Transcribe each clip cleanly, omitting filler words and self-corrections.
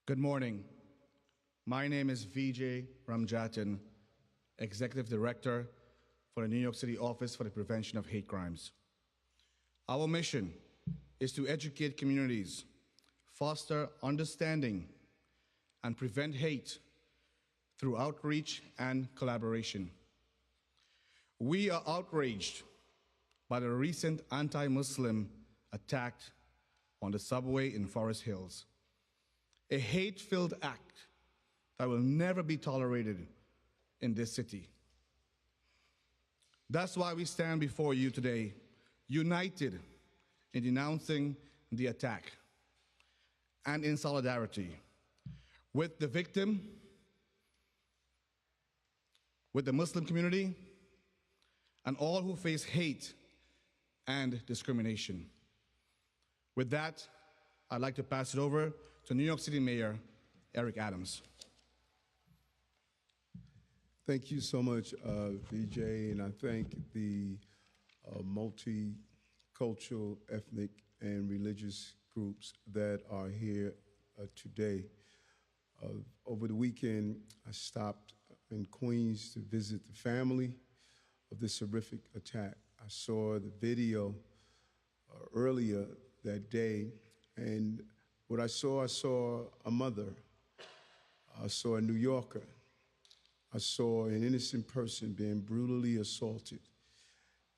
Good morning. My name is Vijay Ramjatan, Executive Director for the New York City Office for the Prevention of Hate Crimes. Our mission is to educate communities, foster understanding, and prevent hate through outreach and collaboration. We are outraged by the recent anti-Muslim attack on the subway in Forest Hills, a hate-filled act that will never be tolerated in this city. That's why we stand before you today, united in denouncing the attack and in solidarity with the victim, with the Muslim community, and all who face hate and discrimination. With that, I'd like to pass it over to New York City Mayor Eric Adams. Thank you so much, Vijay, and I thank the multicultural, ethnic, and religious groups that are here today. Over the weekend, I stopped in Queens to visit the family of this horrific attack. I saw the video earlier that day, and what I saw a mother, I saw a New Yorker, I saw an innocent person being brutally assaulted,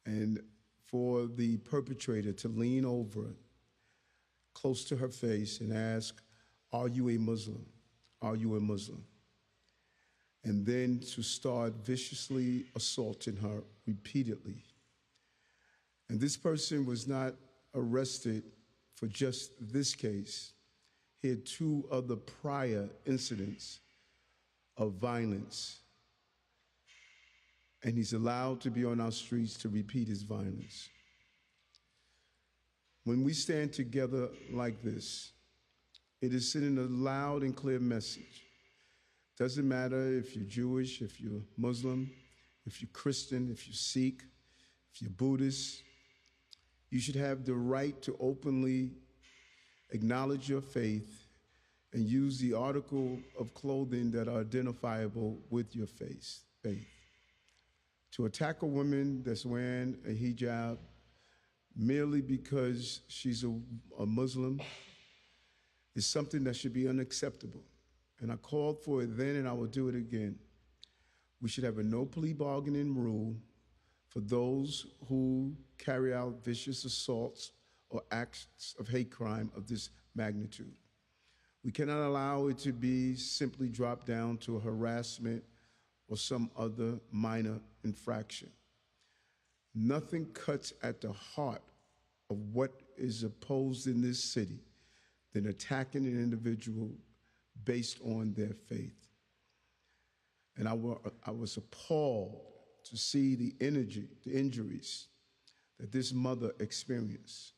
and for the perpetrator to lean over close to her face and ask, "Are you a Muslim? Are you a Muslim?" And then to start viciously assaulting her repeatedly. And this person was not arrested for just this case. He had 2 other prior incidents of violence. And he's allowed to be on our streets to repeat his violence. When we stand together like this, it is sending a loud and clear message. Doesn't matter if you're Jewish, if you're Muslim, if you're Christian, if you're Sikh, if you're Buddhist, you should have the right to openly acknowledge your faith and use the article of clothing that are identifiable with your faith. To attack a woman that's wearing a hijab merely because she's a Muslim is something that should be unacceptable. And I called for it then, and I will do it again. We should have a no plea bargaining rule for those who carry out vicious assaults or acts of hate crime of this magnitude. We cannot allow it to be simply dropped down to harassment or some other minor infraction. Nothing cuts at the heart of what is opposed in this city than attacking an individual based on their faith. And I was appalled to see the injuries that this mother experienced.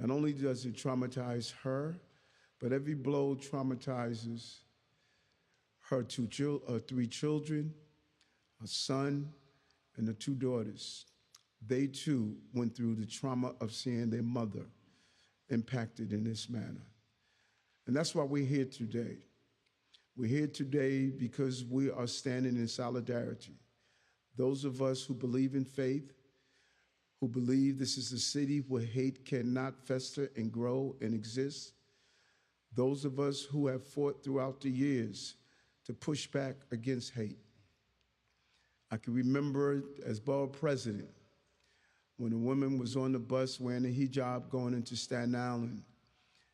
Not only does it traumatize her, but every blow traumatizes her 3 children, a son, and the 2 daughters. They too went through the trauma of seeing their mother impacted in this manner. And that's why we're here today. We're here today because we are standing in solidarity. Those of us who believe in faith, who believe this is a city where hate cannot fester and grow and exist. Those of us who have fought throughout the years to push back against hate. I can remember as borough president when a woman was on the bus wearing a hijab going into Staten Island,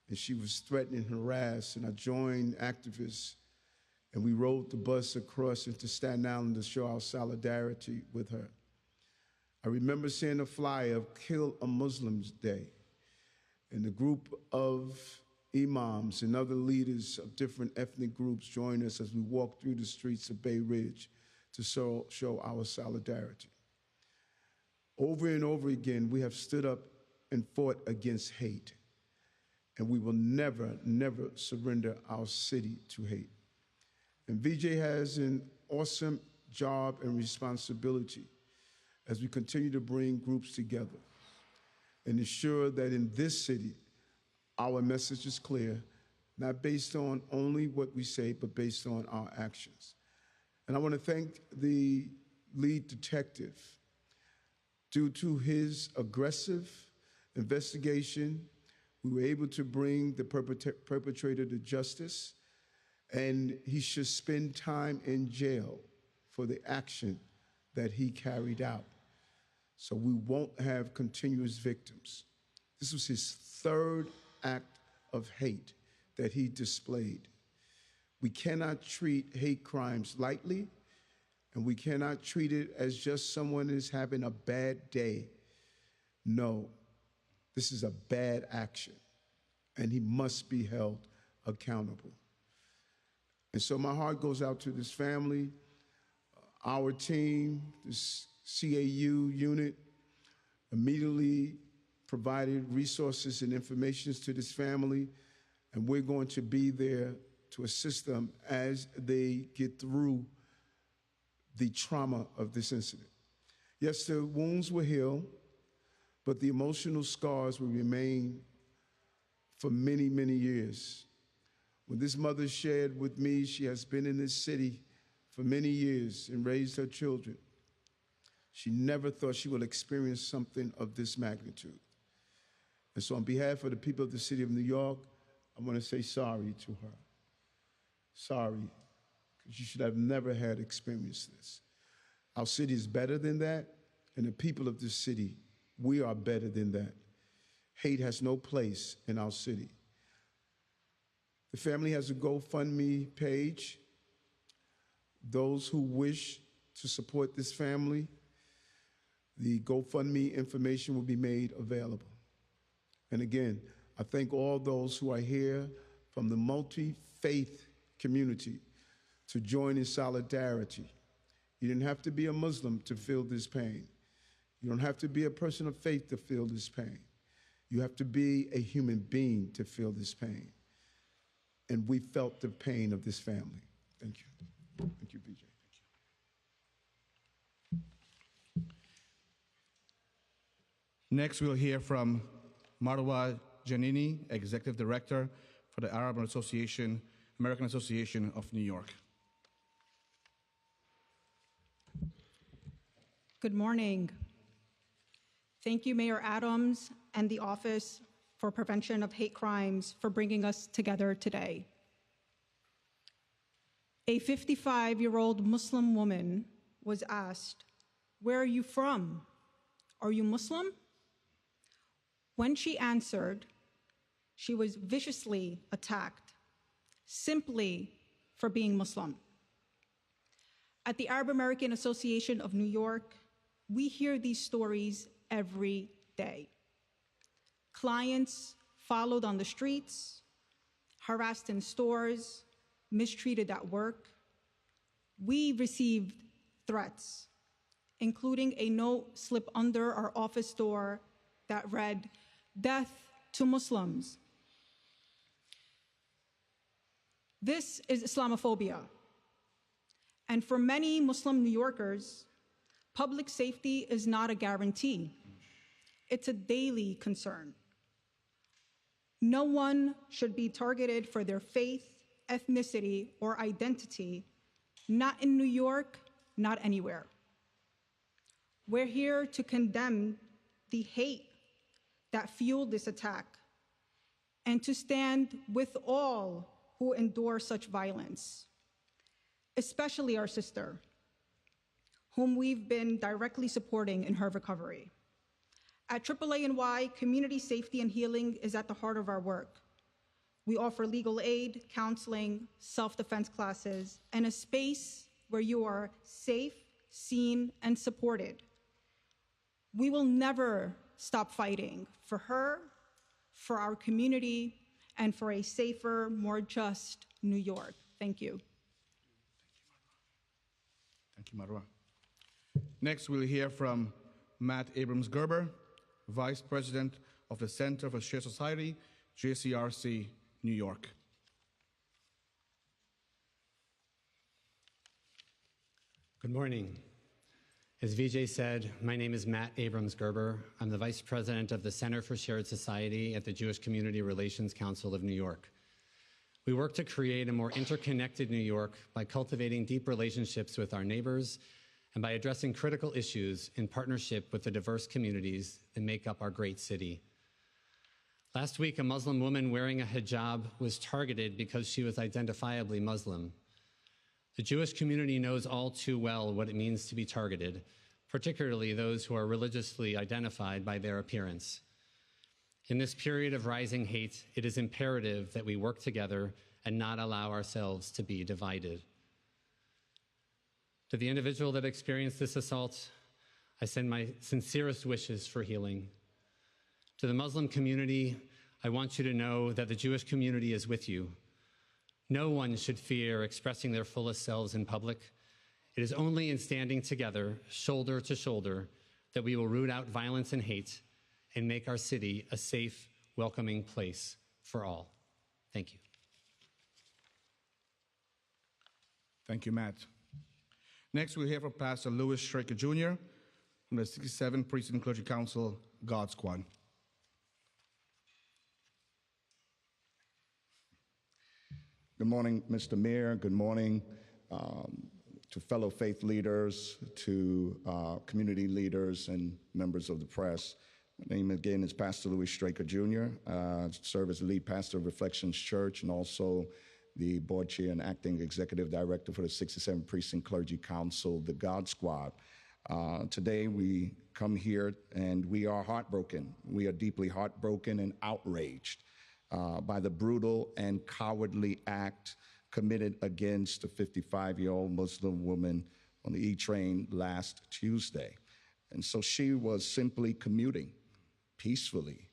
and she was threatened and harassed, and I joined activists, and we rode the bus across into Staten Island to show our solidarity with her. I remember seeing a flyer of Kill a Muslim's Day, and a group of imams and other leaders of different ethnic groups joined us as we walked through the streets of Bay Ridge to show our solidarity. Over and over again, we have stood up and fought against hate, and we will never, never surrender our city to hate. And Vijay has an awesome job and responsibility as we continue to bring groups together and ensure that in this city, our message is clear not based on only what we say, but based on our actions. And I want to thank the lead detective. Due to his aggressive investigation, we were able to bring the perpetrator to justice, and he should spend time in jail for the action that he carried out. So we won't have continuous victims. This was his third act of hate that he displayed. We cannot treat hate crimes lightly, and we cannot treat it as just someone is having a bad day. No, this is a bad action, and he must be held accountable. And so my heart goes out to this family, our team, this CAU unit immediately provided resources and information to this family, and we're going to be there to assist them as they get through the trauma of this incident. Yes, the wounds will heal, but the emotional scars will remain for many, many years. When this mother shared with me, she has been in this city for many years and raised her children. She never thought she would experience something of this magnitude. And so on behalf of the people of the city of New York, I want to say sorry to her. Sorry, because you should have never had experienced this. Our city is better than that, and the people of this city, we are better than that. Hate has no place in our city. The family has a GoFundMe page. Those who wish to support this family, the GoFundMe information will be made available. And again, I thank all those who are here from the multi-faith community to join in solidarity. You didn't have to be a Muslim to feel this pain. You don't have to be a person of faith to feel this pain. You have to be a human being to feel this pain. And we felt the pain of this family. Thank you. Thank you, BJ. Thank you. Next, we'll hear from Marwa Janini, Executive Director for the American Association of New York. Good morning. Thank you, Mayor Adams and the Office for Prevention of Hate Crimes for bringing us together today. A 55-year-old Muslim woman was asked, "Where are you from? Are you Muslim?" When she answered, she was viciously attacked simply for being Muslim. At the Arab American Association of New York, we hear these stories every day. Clients followed on the streets, harassed in stores, mistreated at work. We received threats, including a note slipped under our office door that read, "Death to Muslims." This is Islamophobia. And for many Muslim New Yorkers, public safety is not a guarantee. It's a daily concern. No one should be targeted for their faith, ethnicity, or identity, not in New York, not anywhere. We're here to condemn the hate that fueled this attack and to stand with all who endure such violence, especially our sister, whom we've been directly supporting in her recovery. At AAA&Y, community safety and healing is at the heart of our work. We offer legal aid, counseling, self-defense classes, and a space where you are safe, seen, and supported. We will never stop fighting for her, for our community, and for a safer, more just New York. Thank you. Thank you, Marwa. Next, we'll hear from Matt Abrams-Gerber, Vice President of the Center for Shared Society, JCRC, New York. Good morning. As Vijay said, my name is Matt Abrams-Gerber. I'm the Vice President of the Center for Shared Society at the Jewish Community Relations Council of New York. We work to create a more interconnected New York by cultivating deep relationships with our neighbors and by addressing critical issues in partnership with the diverse communities that make up our great city. Last week, a Muslim woman wearing a hijab was targeted because she was identifiably Muslim. The Jewish community knows all too well what it means to be targeted, particularly those who are religiously identified by their appearance. In this period of rising hate, it is imperative that we work together and not allow ourselves to be divided. To the individual that experienced this assault, I send my sincerest wishes for healing. To the Muslim community, I want you to know that the Jewish community is with you. No one should fear expressing their fullest selves in public. It is only in standing together, shoulder to shoulder, that we will root out violence and hate and make our city a safe, welcoming place for all. Thank you. Thank you, Matt. Next, we'll hear from Pastor Louis Straker Jr. from the 67th Precinct Clergy Council, God Squad. Good morning, Mr. Mayor. Good morning to fellow faith leaders, to community leaders, and members of the press. My name again is Pastor Louis Straker Jr. I serve as the lead pastor of Reflections Church and also the board chair and acting executive director for the 67th Precinct Clergy Council, the God Squad. Today we come here and we are heartbroken. We are deeply heartbroken and outraged by the brutal and cowardly act committed against a 55-year-old Muslim woman on the E train last Tuesday. And so she was simply commuting peacefully,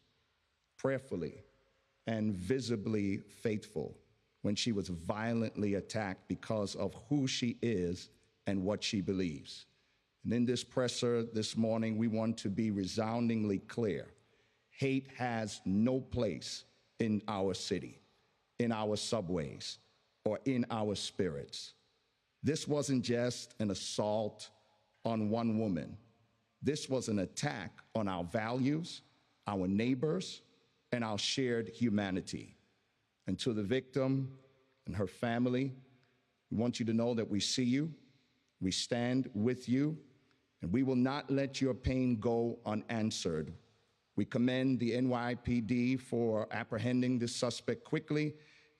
prayerfully, and visibly faithful when she was violently attacked because of who she is and what she believes. And in this presser this morning, we want to be resoundingly clear. Hate has no place in our city, in our subways, or in our spirits. This wasn't just an assault on one woman. This was an attack on our values, our neighbors, and our shared humanity. And to the victim and her family, we want you to know that we see you, we stand with you, and we will not let your pain go unanswered. We commend the NYPD for apprehending this suspect quickly,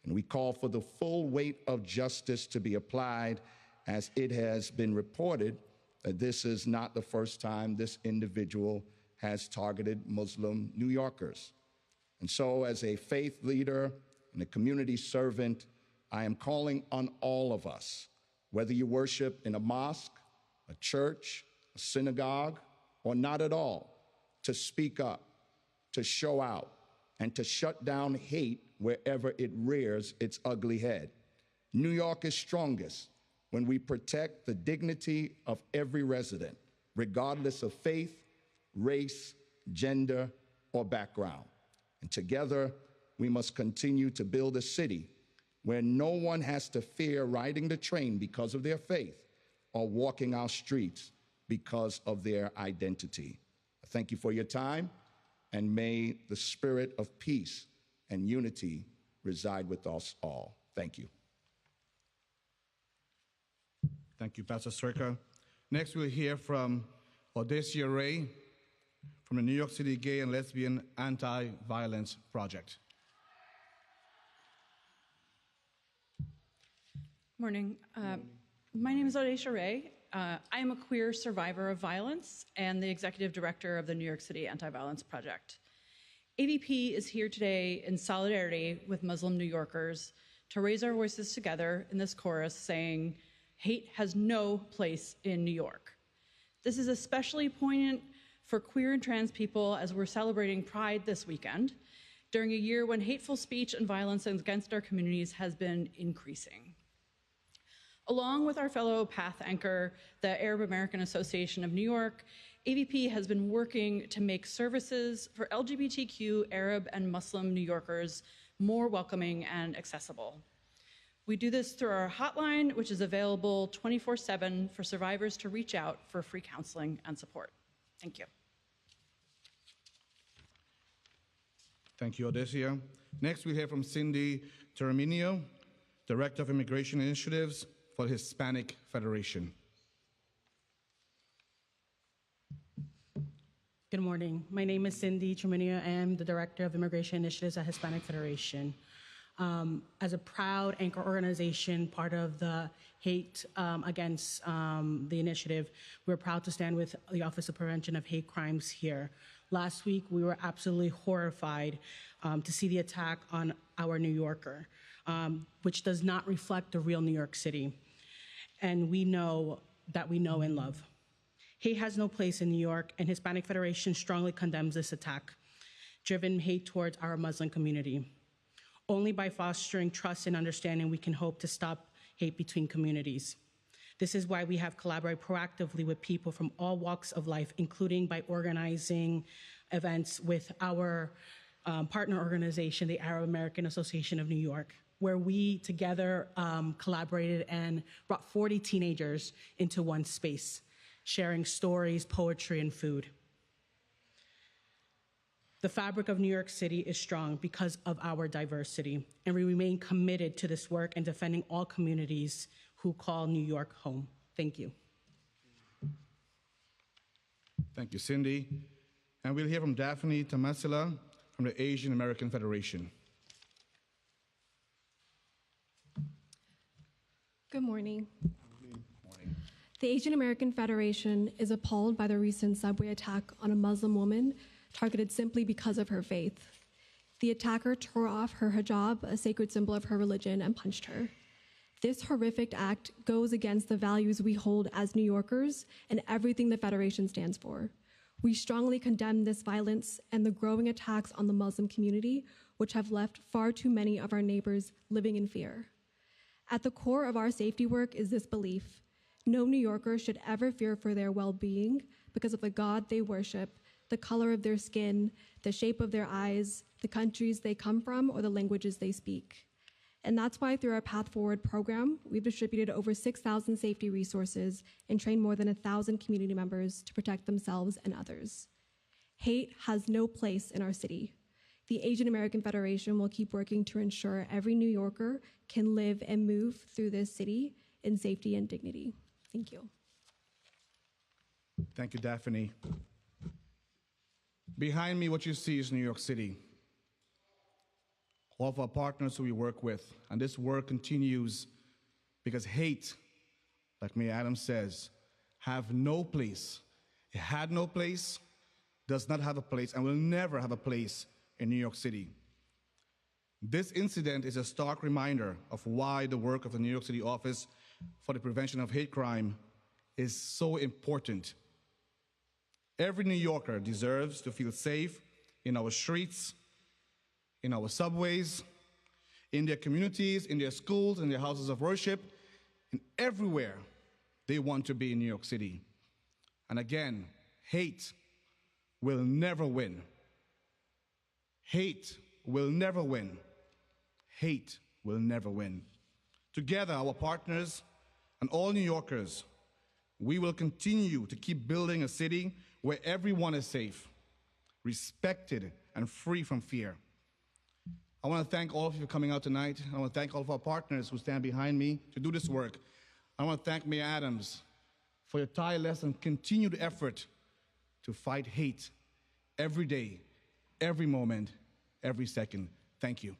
and we call for the full weight of justice to be applied, as it has been reported that this is not the first time this individual has targeted Muslim New Yorkers. And so as a faith leader and a community servant, I am calling on all of us, whether you worship in a mosque, a church, a synagogue, or not at all, to speak up, to show out, and to shut down hate wherever it rears its ugly head. New York is strongest when we protect the dignity of every resident, regardless of faith, race, gender, or background. And together, we must continue to build a city where no one has to fear riding the train because of their faith or walking our streets because of their identity. Thank you for your time, and may the spirit of peace and unity reside with us all. Thank you. Thank you, Pastor Straker. Next, we'll hear from Odessia Ray from the New York City Gay and Lesbian Anti-Violence Project. Morning. My name is Odessia Ray. I am a queer survivor of violence and the executive director of the New York City Anti-Violence Project. AVP is here today in solidarity with Muslim New Yorkers to raise our voices together in this chorus saying, hate has no place in New York. This is especially poignant for queer and trans people as we're celebrating Pride this weekend, during a year when hateful speech and violence against our communities has been increasing. Along with our fellow path anchor, the Arab American Association of New York, AVP has been working to make services for LGBTQ, Arab, and Muslim New Yorkers more welcoming and accessible. We do this through our hotline, which is available 24/7 for survivors to reach out for free counseling and support. Thank you. Thank you, Odessia. Next, we'll hear from Cindy Terminio, Director of Immigration Initiatives for the Hispanic Federation. Good morning. My name is Cindy Terminio. I am the Director of Immigration Initiatives at Hispanic Federation. As a proud anchor organization, part of the Hate Against the initiative, we're proud to stand with the Office of Prevention of Hate Crimes here. Last week, we were absolutely horrified to see the attack on our New Yorker, which does not reflect the real New York City. And we know that we know and love. Hate has no place in New York, and Hispanic Federation strongly condemns this attack, driven hate towards our Muslim community. Only by fostering trust and understanding we can hope to stop hate between communities. This is why we have collaborated proactively with people from all walks of life, including by organizing events with our partner organization, the Arab American Association of New York, where we together collaborated and brought 40 teenagers into one space, sharing stories, poetry, and food. The fabric of New York City is strong because of our diversity, and we remain committed to this work and defending all communities who call New York home. Thank you. Thank you, Cindy. And we'll hear from Daphne Tamasila from the Asian American Federation. Good morning. The Asian American Federation is appalled by the recent subway attack on a Muslim woman targeted simply because of her faith. The attacker tore off her hijab, a sacred symbol of her religion, and punched her. This horrific act goes against the values we hold as New Yorkers and everything the Federation stands for. We strongly condemn this violence and the growing attacks on the Muslim community, which have left far too many of our neighbors living in fear. At the core of our safety work is this belief: no New Yorker should ever fear for their well-being because of the God they worship, the color of their skin, the shape of their eyes, the countries they come from, or the languages they speak. And that's why through our Path Forward program, we've distributed over 6,000 safety resources and trained more than 1,000 community members to protect themselves and others. Hate has no place in our city. The Asian American Federation will keep working to ensure every New Yorker can live and move through this city in safety and dignity. Thank you. Thank you, Daphne. Behind me, what you see is New York City. All of our partners who we work with, and this work continues because hate, like Mayor Adams says, have no place. It had no place, does not have a place, and will never have a place in New York City. This incident is a stark reminder of why the work of the New York City Office for the Prevention of Hate Crime is so important. Every New Yorker deserves to feel safe in our streets, in our subways, in their communities, in their schools, in their houses of worship, and everywhere they want to be in New York City. And again, hate will never win. Hate will never win. Hate will never win. Together, our partners and all New Yorkers, we will continue to keep building a city where everyone is safe, respected, and free from fear. I want to thank all of you for coming out tonight. I want to thank all of our partners who stand behind me to do this work. I want to thank Mayor Adams for your tireless and continued effort to fight hate every day, every moment, every second. Thank you.